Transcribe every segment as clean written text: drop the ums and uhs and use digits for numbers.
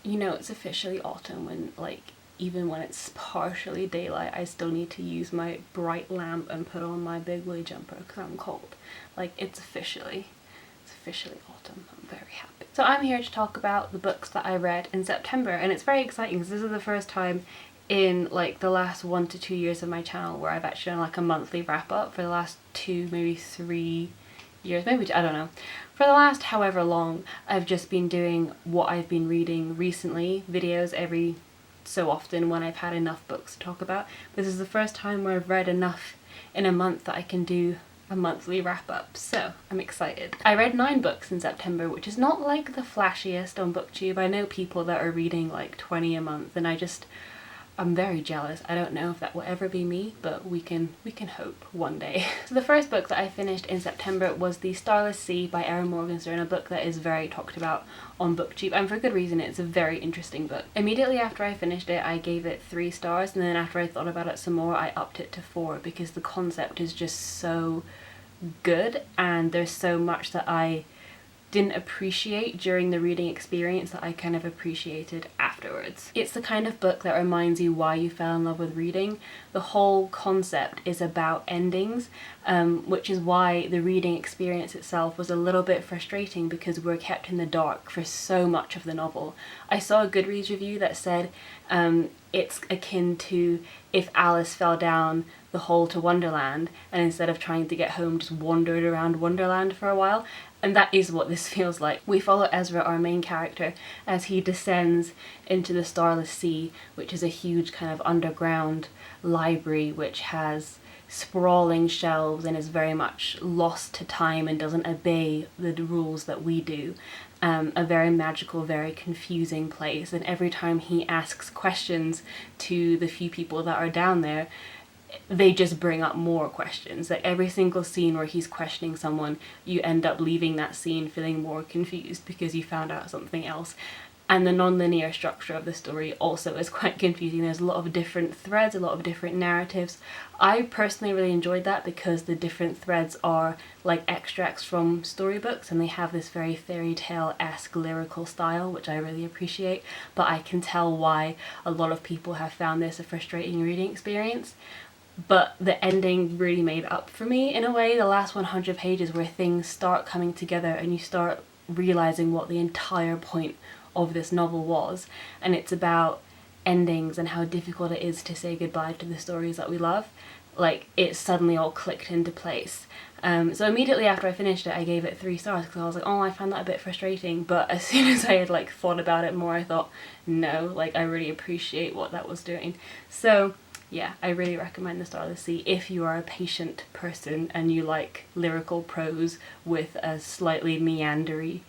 you know it's officially autumn when, like, even when it's partially daylight, I still need to use my bright lamp and put on my big woolly jumper because I'm cold. Like, it's officially autumn. I'm very happy. So I'm here to talk about the books that I read in September, and it's very exciting because this is the first time in like the last 1 to 2 years of my channel where I've actually done like a monthly wrap up. For the last 2, maybe 3 years, maybe, I don't know. For the last however long, I've just been doing what I've been reading recently, videos every so often when I've had enough books to talk about. This is the first time where I've read enough in a month that I can do a monthly wrap up, so I'm excited. I read 9 books in September, which is not like the flashiest on BookTube. I know people that are reading like 20 a month, and I'm very jealous. I don't know if that will ever be me, but we can hope one day. So the first book that I finished in September was the Stylist C by Erin Morgenstern, a book that is very talked about on BookTube, and for good reason. It's a very interesting book. Immediately after I finished it, I gave it 3 stars, and then after I thought about it some more, I upped it to 4 because the concept is just so good, and there's so much that I didn't appreciate during the reading experience that I kind of appreciated afterwards. It's the kind of book that reminds you why you fell in love with reading. The whole concept is about endings, which is why the reading experience itself was a little bit frustrating because we're kept in the dark for so much of the novel. I saw a Goodreads review that said it's akin to if Alice fell down the hole to Wonderland and instead of trying to get home just wandered around Wonderland for a while. And that is what this feels like. We follow Ezra, our main character, as he descends into the Starless Sea, which is a huge kind of underground library which has sprawling shelves and is very much lost to time and doesn't obey the rules that we do. A very magical, very confusing place, and every time he asks questions to the few people that are down there, they just bring up more questions. Like every single scene where he's questioning someone, you end up leaving that scene feeling more confused because you found out something else. And the non-linear structure of the story also is quite confusing. There's a lot of different threads, a lot of different narratives. I personally really enjoyed that because the different threads are like extracts from storybooks and they have this very fairy tale-esque lyrical style, which I really appreciate. But I can tell why a lot of people have found this a frustrating reading experience. But the ending really made up for me in a way. The last 100 pages where things start coming together and you start realizing what the entire point of this novel was, and it's about endings and how difficult it is to say goodbye to the stories that we love. Like, it suddenly all clicked into place. So immediately after I finished it, I gave it 3 stars because I was like, oh, I found that a bit frustrating. But as soon as I had like thought about it more, I thought, no, like I really appreciate what that was doing. So yeah, I really recommend the Stylist C if you are a patient person and you like lyrical prose with a slightly meandery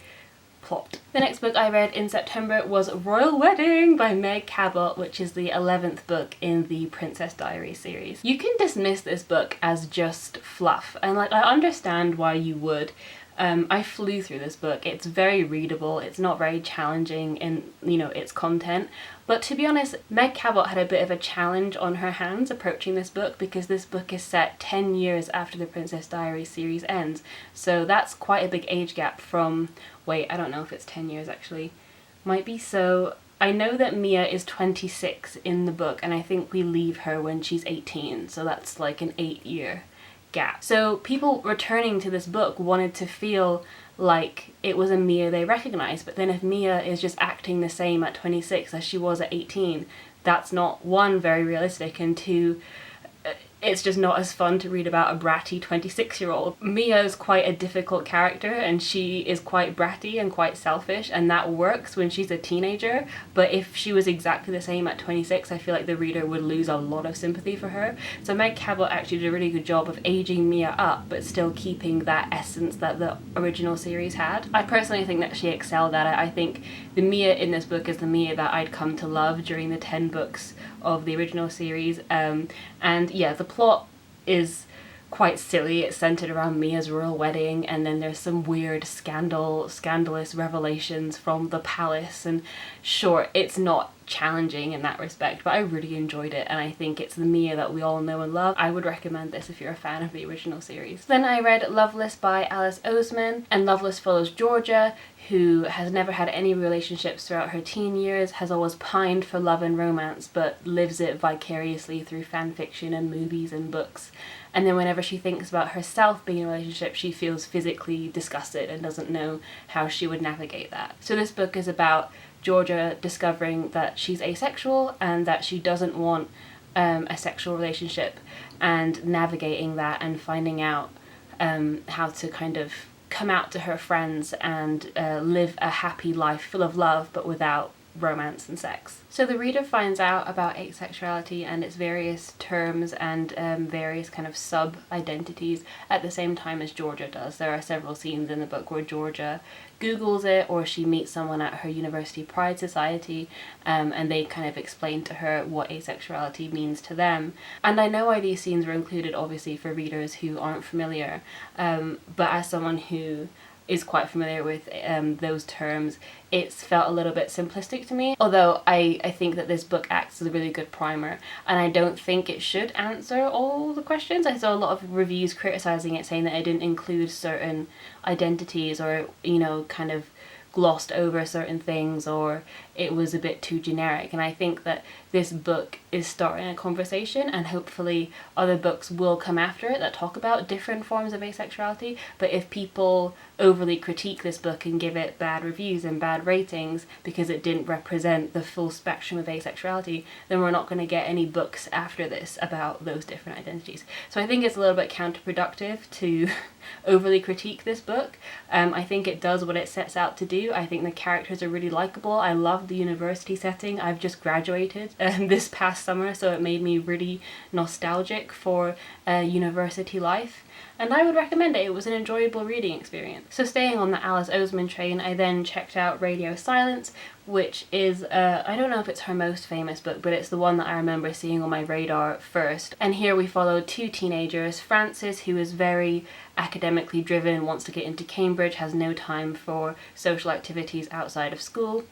plot. The next book I read in September was Royal Wedding by Meg Cabot, which is the 11th book in the Princess Diaries series. You can dismiss this book as just fluff, and like I understand why you would. I flew through this book. It's very readable, it's not very challenging in, you know, its content. But to be honest, Meg Cabot had a bit of a challenge on her hands approaching this book because this book is set 10 years after the Princess Diaries series ends. So that's quite a big age gap from, wait, I don't know if it's 10 years actually. Might be. So I know that Mia is 26 in the book and I think we leave her when she's 18. So that's like an 8-year gap. So people returning to this book wanted to feel like it was a Mia they recognized, but then if Mia is just acting the same at 26 as she was at 18, that's not, 1, very realistic, and 2, it's just not as fun to read about a bratty 26-year-old. Mia is quite a difficult character and she is quite bratty and quite selfish, and that works when she's a teenager, but if she was exactly the same at 26, I feel like the reader would lose a lot of sympathy for her. So Meg Cabot actually did a really good job of aging Mia up but still keeping that essence that the original series had. I personally think that she excelled at it. I think the Mia in this book is the Mia that I'd come to love during the 10 books of the original series, and yeah, the plot is quite silly. It's centered around Mia's royal wedding, and then there's some weird scandalous revelations from the palace, and sure, it's not challenging in that respect, but I really enjoyed it, and I think it's the Mia that we all know and love. I would recommend this if you're a fan of the original series. Then I read Loveless by Alice Oseman, and Loveless follows Georgia, who has never had any relationships throughout her teen years, has always pined for love and romance, but lives it vicariously through fan fiction and movies and books. And then whenever she thinks about herself being in a relationship, she feels physically disgusted and doesn't know how she would navigate that. So this book is about Georgia discovering that she's asexual and that she doesn't want a sexual relationship, and navigating that and finding out how to kind of come out to her friends and live a happy life full of love but without romance and sex. So the reader finds out about asexuality and its various terms and various kind of sub-identities at the same time as Georgia does. There are several scenes in the book where Georgia Googles it, or she meets someone at her university pride society, and they kind of explain to her what asexuality means to them. And I know why these scenes were included, obviously, for readers who aren't familiar, but as someone who is quite familiar with those terms, it's felt a little bit simplistic to me, although I think that this book acts as a really good primer, and I don't think it should answer all the questions. I saw a lot of reviews criticizing it, saying that it didn't include certain identities, or, you know, kind of glossed over certain things, or it was a bit too generic. And I think that this book is starting a conversation, and hopefully other books will come after it that talk about different forms of asexuality. But if people overly critique this book and give it bad reviews and bad ratings because it didn't represent the full spectrum of asexuality, then we're not going to get any books after this about those different identities. So I think it's a little bit counterproductive to overly critique this book. I think it does what it sets out to do. I think the characters are really likable. I love the university setting. I've just graduated this past summer, so it made me really nostalgic for university life, and I would recommend it. It was an enjoyable reading experience. So staying on the Alice Oseman train, I then checked out Radio Silence, which is, I don't know if it's her most famous book, but it's the one that I remember seeing on my radar first. And here we follow two teenagers, Frances, who is very academically driven, wants to get into Cambridge, has no time for social activities outside of school,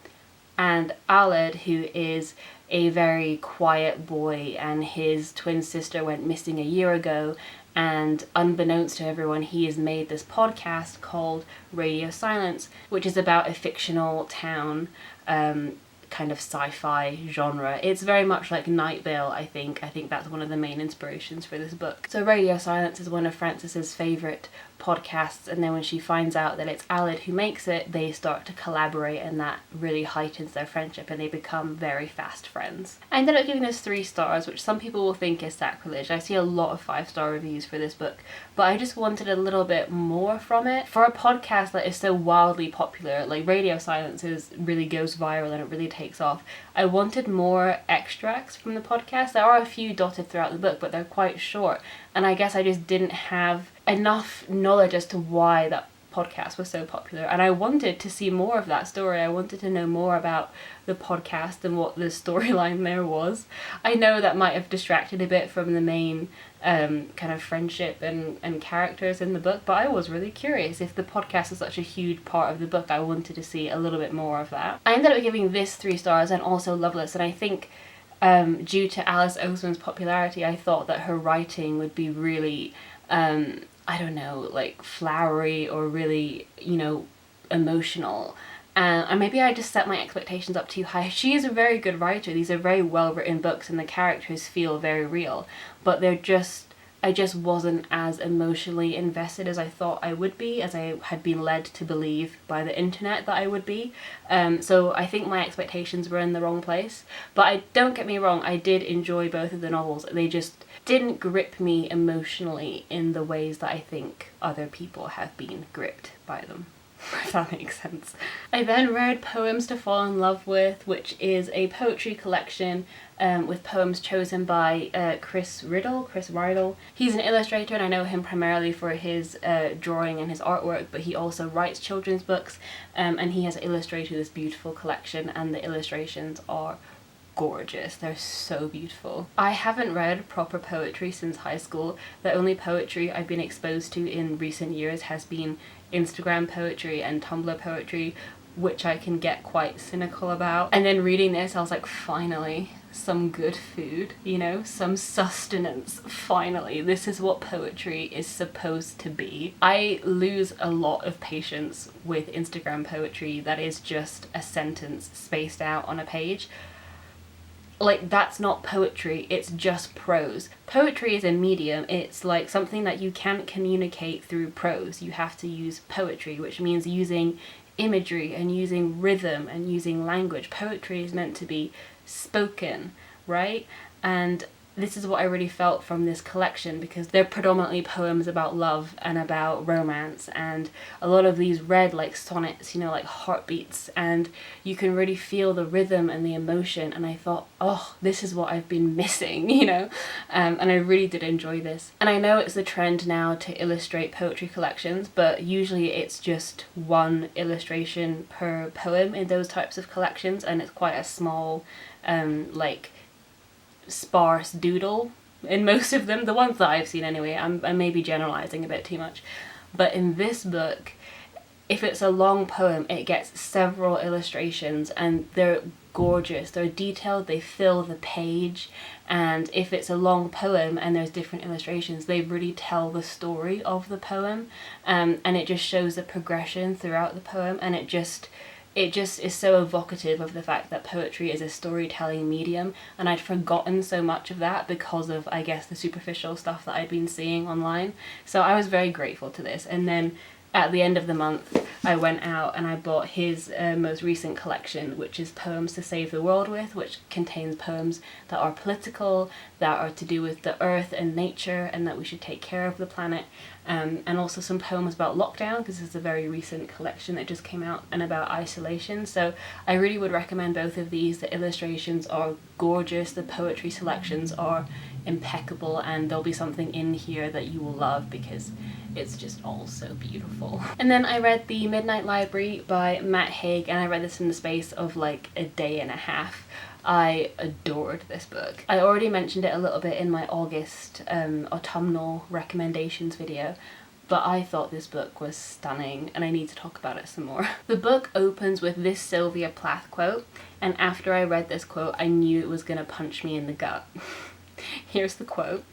and Aled, who is a very quiet boy, and his twin sister went missing a year ago, and unbeknownst to everyone, he has made this podcast called Radio Silence, which is about a fictional town, kind of sci-fi genre. It's very much like Night Vale, I think. I think that's one of the main inspirations for this book. So Radio Silence is one of Frances's favourite podcasts, and then when she finds out that it's Aled who makes it, they start to collaborate, and that really heightens their friendship, and they become very fast friends. I ended up giving this 3 stars, which some people will think is sacrilege. I see a lot of 5-star reviews for this book, but I just wanted a little bit more from it. For a podcast that is so wildly popular, like Radio Silence really goes viral and it really takes off, I wanted more extracts from the podcast. There are a few dotted throughout the book, but they're quite short, and I guess I just didn't have enough knowledge as to why that podcast was so popular, and I wanted to see more of that story. I wanted to know more about the podcast and what the storyline there was. I know that might have distracted a bit from the main kind of friendship and characters in the book, but I was really curious. If the podcast is such a huge part of the book, I wanted to see a little bit more of that. I ended up giving this 3 stars and also Loveless, and I think due to Alice Oseman's popularity, I thought that her writing would be really I don't know, like flowery or really, you know, emotional. And maybe I just set my expectations up too high. She is a very good writer. These are very well written books, and the characters feel very real, but I just wasn't as emotionally invested as I thought I would be, as I had been led to believe by the internet that I would be. So I think my expectations were in the wrong place. But don't get me wrong, I did enjoy both of the novels. They just didn't grip me emotionally in the ways that I think other people have been gripped by them, if that makes sense. I then read Poems to Fall in Love With, which is a poetry collection with poems chosen by Chris Riddle. He's an illustrator, and I know him primarily for his drawing and his artwork, but he also writes children's books, and he has illustrated this beautiful collection, and the illustrations are gorgeous. They're so beautiful. I haven't read proper poetry since high school. The only poetry I've been exposed to in recent years has been Instagram poetry and Tumblr poetry, which I can get quite cynical about. And then reading this, I was like, finally, some good food, you know, some sustenance. Finally, this is what poetry is supposed to be. I lose a lot of patience with Instagram poetry that is just a sentence spaced out on a page. Like, that's not poetry, it's just prose. Poetry is a medium, it's like something that you can't communicate through prose. You have to use poetry, which means using imagery and using rhythm and using language. Poetry is meant to be spoken, right? And this is what I really felt from this collection, because they're predominantly poems about love and about romance, and a lot of these read like sonnets, you know, like heartbeats, and you can really feel the rhythm and the emotion. And I thought, oh, this is what I've been missing, you know. And I really did enjoy this. And I know it's the trend now to illustrate poetry collections, but usually it's just one illustration per poem in those types of collections, and it's quite a small like sparse doodle in most of them, the ones that I've seen anyway. I may be generalizing a bit too much, but in this book, if it's a long poem, it gets several illustrations, and they're gorgeous, they're detailed, they fill the page. And if it's a long poem and there's different illustrations, they really tell the story of the poem, and it just shows the progression throughout the poem, and it just is so evocative of the fact that poetry is a storytelling medium. And I'd forgotten so much of that because of, I guess, the superficial stuff that I'd been seeing online. So I was very grateful to this. And then at the end of the month, I went out and I bought his most recent collection, which is Poems to Save the World With, which contains poems that are political, that are to do with the earth and nature, and that we should take care of the planet. And also some poems about lockdown, because this is a very recent collection that just came out, and about isolation. So I really would recommend both of these. The illustrations are gorgeous, the poetry selections are impeccable, and there'll be something in here that you will love because it's just all so beautiful. And then I read The Midnight Library by Matt Haig, and I read this in the space of like a day and a half. I adored this book. I already mentioned it a little bit in my August autumnal recommendations video, but I thought this book was stunning and I need to talk about it some more. The book opens with this Sylvia Plath quote, and after I read this quote, I knew it was gonna punch me in the gut. Here's the quote.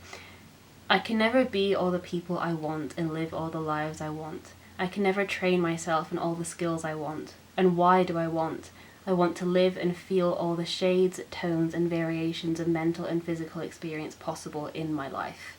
"I can never be all the people I want and live all the lives I want. I can never train myself in all the skills I want. And why do I want? I want to live and feel all the shades, tones, and variations of mental and physical experience possible in my life."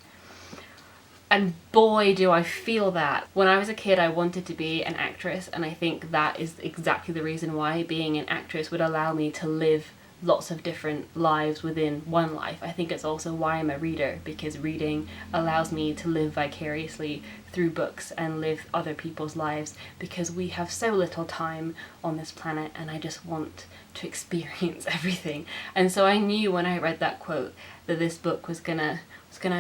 And boy, do I feel that. When I was a kid, I wanted to be an actress, and I think that is exactly the reason why being an actress would allow me to live lots of different lives within one life. I think it's also why I'm a reader, because reading allows me to live vicariously through books and live other people's lives, because we have so little time on this planet and I just want to experience everything. And so I knew when I read that quote that this book was gonna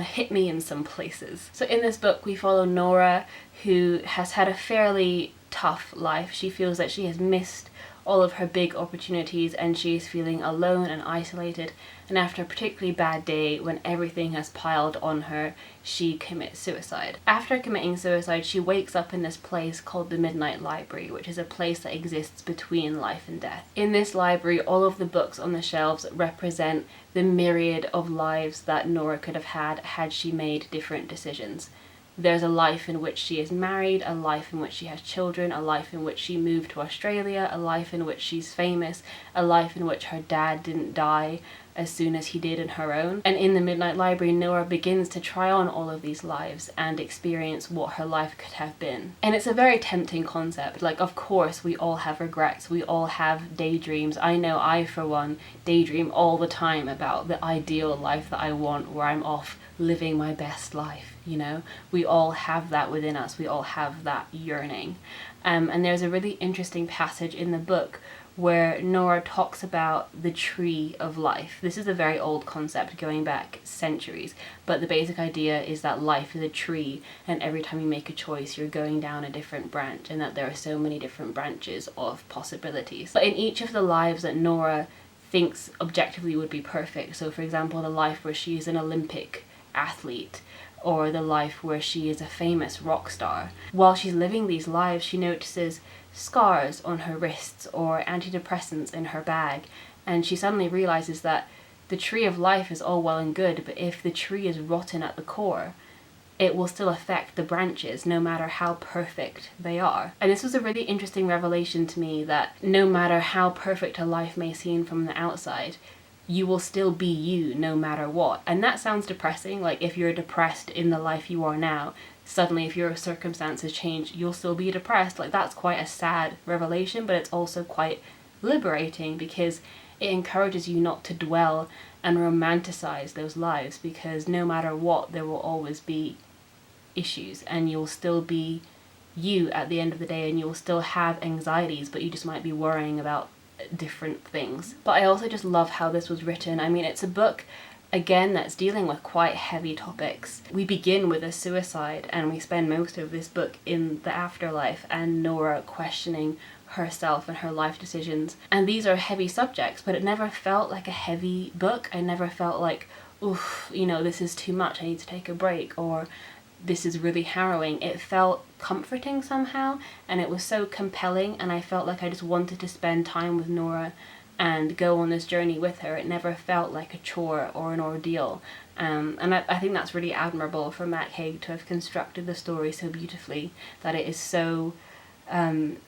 hit me in some places. So in this book we follow Nora, who has had a fairly tough life. She feels that she has missed all of her big opportunities and she is feeling alone and isolated, and after a particularly bad day when everything has piled on her, she commits suicide. After committing suicide, she wakes up in this place called the Midnight Library, which is a place that exists between life and death. In this library, all of the books on the shelves represent the myriad of lives that Nora could have had she made different decisions. There's a life in which she is married, a life in which she has children, a life in which she moved to Australia, a life in which she's famous, a life in which her dad didn't die as soon as he did in her own. And in the Midnight Library, Nora begins to try on all of these lives and experience what her life could have been. And it's a very tempting concept. Like, of course, we all have regrets, we all have daydreams. I know I, for one, daydream all the time about the ideal life that I want, where I'm off living my best life, you know? We all have that within us, we all have that yearning. And there's a really interesting passage in the book where Nora talks about the tree of life. This is a very old concept going back centuries, but the basic idea is that life is a tree, and every time you make a choice you're going down a different branch, and that there are so many different branches of possibilities. But in each of the lives that Nora thinks objectively would be perfect, so for example the life where she is an Olympic athlete, or the life where she is a famous rock star, while she's living these lives she notices scars on her wrists or antidepressants in her bag, and she suddenly realizes that the tree of life is all well and good, but if the tree is rotten at the core, it will still affect the branches no matter how perfect they are. And this was a really interesting revelation to me, that no matter how perfect a life may seem from the outside, you will still be you no matter what. And that sounds depressing, like if you're depressed in the life you are now, suddenly if your circumstances change, you'll still be depressed. Like, that's quite a sad revelation, but it's also quite liberating, because it encourages you not to dwell and romanticize those lives, because no matter what, there will always be issues, and you'll still be you at the end of the day, and you'll still have anxieties, but you just might be worrying about different things. But I also just love how this was written. I mean, it's a book, again, that's dealing with quite heavy topics. We begin with a suicide, and we spend most of this book in the afterlife and Nora questioning herself and her life decisions. And these are heavy subjects, but it never felt like a heavy book. I never felt like, oof, you know, this is too much, I need to take a break, or this is really harrowing. It felt comforting somehow, and it was so compelling, and I felt like I just wanted to spend time with Nora and go on this journey with her. It never felt like a chore or an ordeal. And I think that's really admirable for Matt Haig to have constructed the story so beautifully, that it is so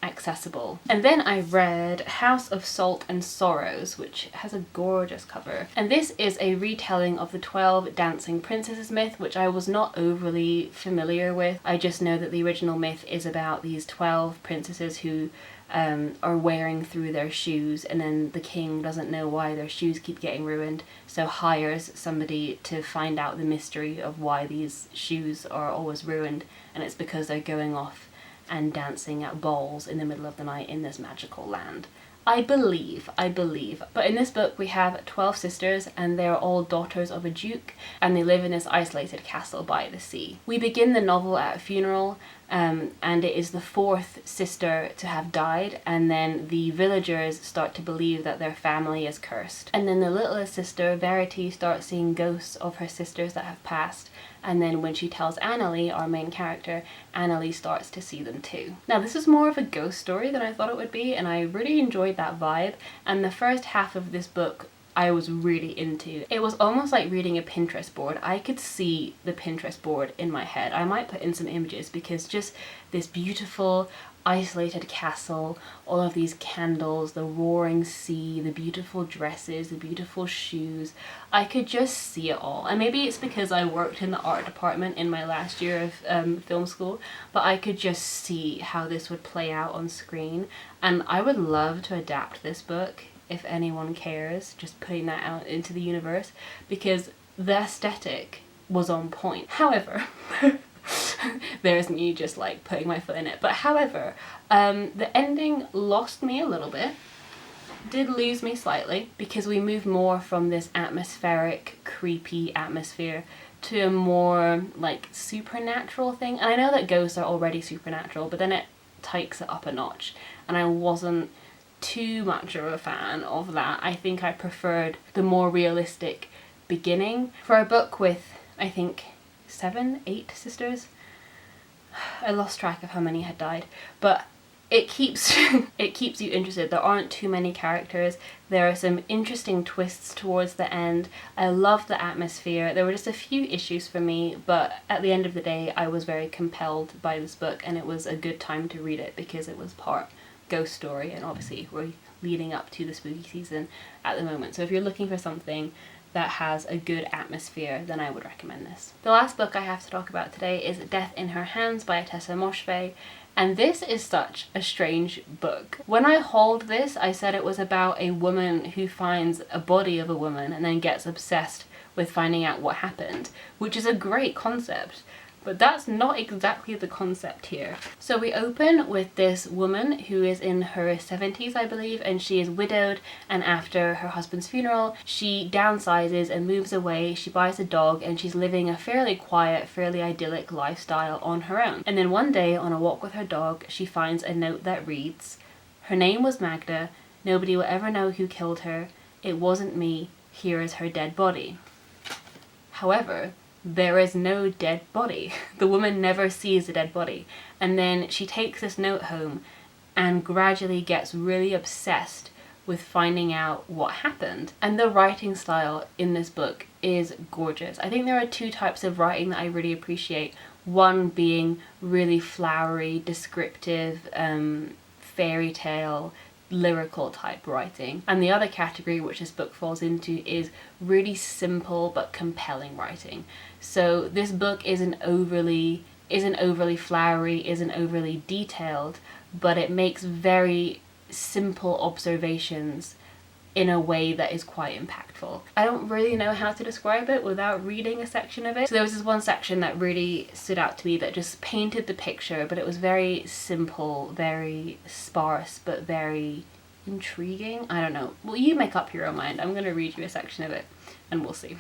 accessible. And then I read House of Salt and Sorrows, which has a gorgeous cover. And this is a retelling of the 12 Dancing Princesses myth, which I was not overly familiar with. I just know that the original myth is about these 12 princesses who are wearing through their shoes, and then the king doesn't know why their shoes keep getting ruined, so hires somebody to find out the mystery of why these shoes are always ruined, and it's because they're going off and dancing at balls in the middle of the night in this magical land. I believe. But in this book we have 12 sisters, and they're all daughters of a duke, and they live in this isolated castle by the sea. We begin the novel at a funeral, and it is the fourth sister to have died, and then the villagers start to believe that their family is cursed. And then the littlest sister, Verity, starts seeing ghosts of her sisters that have passed, and then when she tells Annalie, our main character, Annalie starts to see them too. Now, this is more of a ghost story than I thought it would be, and I really enjoyed that vibe, and the first half of this book I was really into. It was almost like reading a Pinterest board. I could see the Pinterest board in my head. I might put in some images, because just this beautiful isolated castle, all of these candles, the roaring sea, the beautiful dresses, the beautiful shoes. I could just see it all. And maybe it's because I worked in the art department in my last year of film school, but I could just see how this would play out on screen. And I would love to adapt this book, if anyone cares, just putting that out into the universe, because the aesthetic was on point. However, there's me just like putting my foot in it. But however, the ending lost me a little bit, did lose me slightly, because we move more from this atmospheric, creepy atmosphere to a more like supernatural thing. And I know that ghosts are already supernatural, but then it takes it up a notch, and I wasn't too much of a fan of that. I think I preferred the more realistic beginning for a book with, I think, 7, 8 sisters. I lost track of how many had died, but it keeps it keeps you interested. There aren't too many characters. There are some interesting twists towards the end. I love the atmosphere. There were just a few issues for me, but at the end of the day I was very compelled by this book, and it was a good time to read it because it was part ghost story, and obviously we're leading up to the spooky season at the moment. So if you're looking for something that has a good atmosphere, then I would recommend this. The last book I have to talk about today is Death in Her Hands by Tamla Horsford, and this is such a strange book. When I hauled this, I said it was about a woman who finds a body of a woman and then gets obsessed with finding out what happened, which is a great concept. But that's not exactly the concept here. So we open with this woman who is in her 70s, I believe, and she is widowed, and after her husband's funeral, she downsizes and moves away. She buys a dog, and she's living a fairly quiet, fairly idyllic lifestyle on her own. And then one day, on a walk with her dog, she finds a note that reads, "Her name was Magda. Nobody will ever know who killed her. It wasn't me. Here is her dead body." However, there is no dead body. The woman never sees a dead body. And then she takes this note home, and gradually gets really obsessed with finding out what happened. And the writing style in this book is gorgeous. I think there are two types of writing that I really appreciate. One being really flowery, descriptive, fairy tale, lyrical type writing. And the other category which this book falls into is really simple but compelling writing. So this book isn't overly flowery, isn't overly detailed, but it makes very simple observations in a way that is quite impactful. I don't really know how to describe it without reading a section of it. So there was this one section that really stood out to me that just painted the picture, but it was very simple, very sparse, but very intriguing. I don't know. Well, you make up your own mind. I'm going to read you a section of it and we'll see.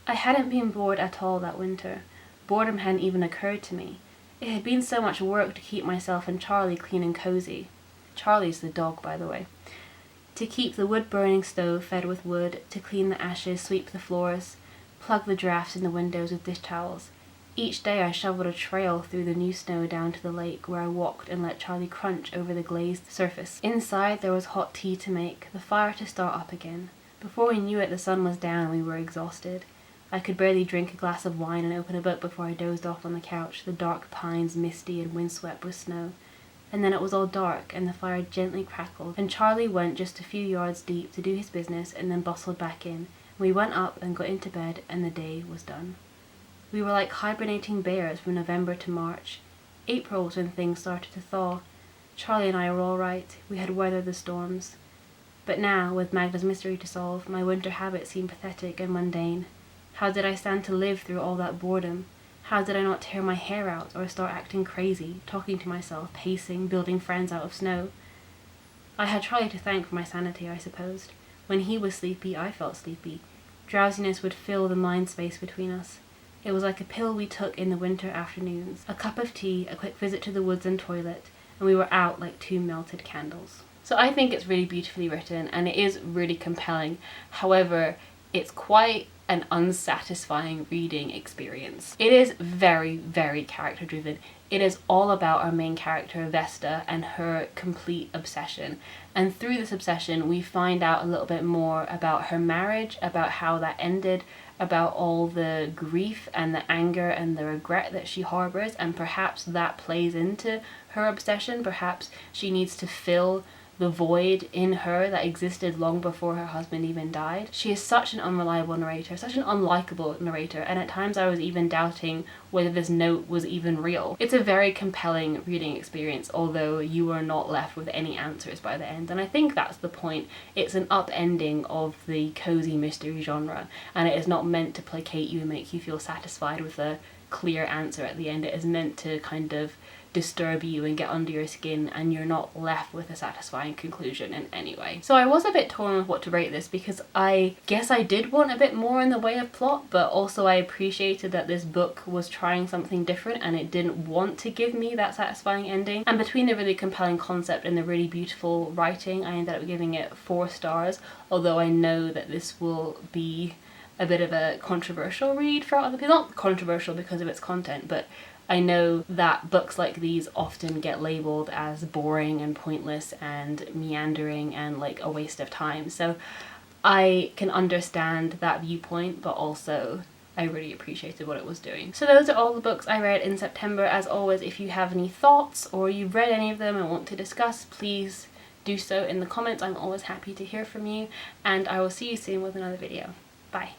I hadn't been bored at all that winter. Boredom hadn't even occurred to me. It had been so much work to keep myself and Charlie clean and cozy. Charlie's the dog, by the way. To keep the wood-burning stove fed with wood, to clean the ashes, sweep the floors, plug the drafts in the windows with dish towels. Each day I shoveled a trail through the new snow down to the lake, where I walked and let Charlie crunch over the glazed surface. Inside there was hot tea to make, the fire to start up again. Before we knew it, the sun was down and we were exhausted. I could barely drink a glass of wine and open a book before I dozed off on the couch, the dark pines misty and windswept with snow. And then it was all dark, and the fire gently crackled, and Charlie went just a few yards deep to do his business and then bustled back in. We went up and got into bed, and the day was done. We were like hibernating bears from November to March. April was when things started to thaw. Charlie and I were all right. We had weathered the storms. But now, with Magda's mystery to solve, my winter habits seemed pathetic and mundane. How did I stand to live through all that boredom? How did I not tear my hair out or start acting crazy, talking to myself, pacing, building friends out of snow? I had Charlie to thank for my sanity, I supposed. When he was sleepy, I felt sleepy. Drowsiness would fill the mind space between us. It was like a pill we took in the winter afternoons. A cup of tea, a quick visit to the woods and toilet, and we were out like two melted candles. So I think it's really beautifully written, and it is really compelling. However, it's quite an unsatisfying reading experience. It is very, very character driven. It is all about our main character, Vesta, and her complete obsession. And through this obsession, we find out a little bit more about her marriage, about how that ended, about all the grief and the anger and the regret that she harbors, and perhaps that plays into her obsession. Perhaps she needs to fill the void in her that existed long before her husband even died. She is such an unreliable narrator, such an unlikable narrator, and at times I was even doubting whether this note was even real. It's a very compelling reading experience, although you are not left with any answers by the end, and I think that's the point. It's an upending of the cozy mystery genre, and it is not meant to placate you and make you feel satisfied with a clear answer at the end. It is meant to kind of disturb you and get under your skin, and you're not left with a satisfying conclusion in any way. So I was a bit torn with what to rate this, because I guess I did want a bit more in the way of plot, but also I appreciated that this book was trying something different and it didn't want to give me that satisfying ending. And between the really compelling concept and the really beautiful writing, I ended up giving it 4 stars, although I know that this will be a bit of a controversial read for other people. Not controversial because of its content, but I know that books like these often get labelled as boring and pointless and meandering and like a waste of time. So I can understand that viewpoint, but also I really appreciated what it was doing. So those are all the books I read in September. As always, if you have any thoughts or you've read any of them and want to discuss, please do so in the comments. I'm always happy to hear from you, and I will see you soon with another video. Bye.